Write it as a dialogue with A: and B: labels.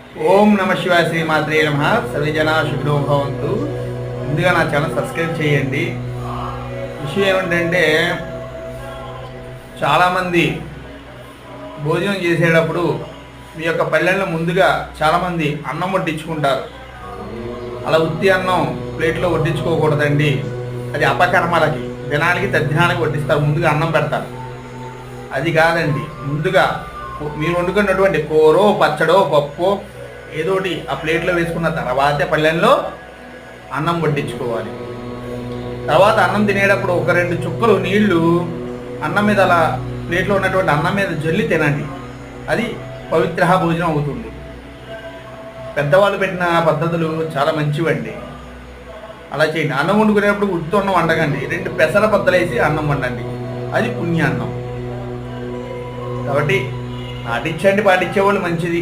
A: ఓం నమ శివాయ శ్రీమాత్రే నమ. సర్వజన శుభ్రో భవంతు. ముందుగా నా ఛానల్ సబ్స్క్రైబ్ చేయండి. విషయం ఏమిటంటే, చాలామంది భోజనం చేసేటప్పుడు మీ యొక్క పల్లెల్లో ముందుగా చాలామంది అన్నం వడ్డించుకుంటారు. అలా ఉత్తి అన్నం ప్లేట్లో వడ్డించుకోకూడదండి. అది అపకర్మలకి, దినానికి తద్దినానికి వడ్డిస్తారు. ముందుగా అన్నం పెడతారు. అది కాదండి. ముందుగా మీరు వండుకున్నటువంటి కూరో పచ్చడో పప్పు ఏదోటి ఆ ప్లేట్లో వేసుకున్న తర్వాతే పళ్ళెంలో అన్నం వడ్డించుకోవాలి. తర్వాత అన్నం తినేటప్పుడు ఒక 2 చుక్కలు నీళ్లు అన్నం మీద అలా ప్లేట్లో ఉన్నటువంటి అన్నం మీద జల్లి తినండి. అది పవిత్ర భోజనం అవుతుంది. పెద్దవాళ్ళు పెట్టిన పద్ధతులు చాలా మంచివండి. అలా చేయండి. అన్నం వండుకునేటప్పుడు ఉత్తి అన్నం వండకండి. 2 పెసర బద్దలేసి అన్నం వండండి. అది పుణ్యాన్నం. కాబట్టి పాటించండి, పాటించేవాళ్ళు మంచిది.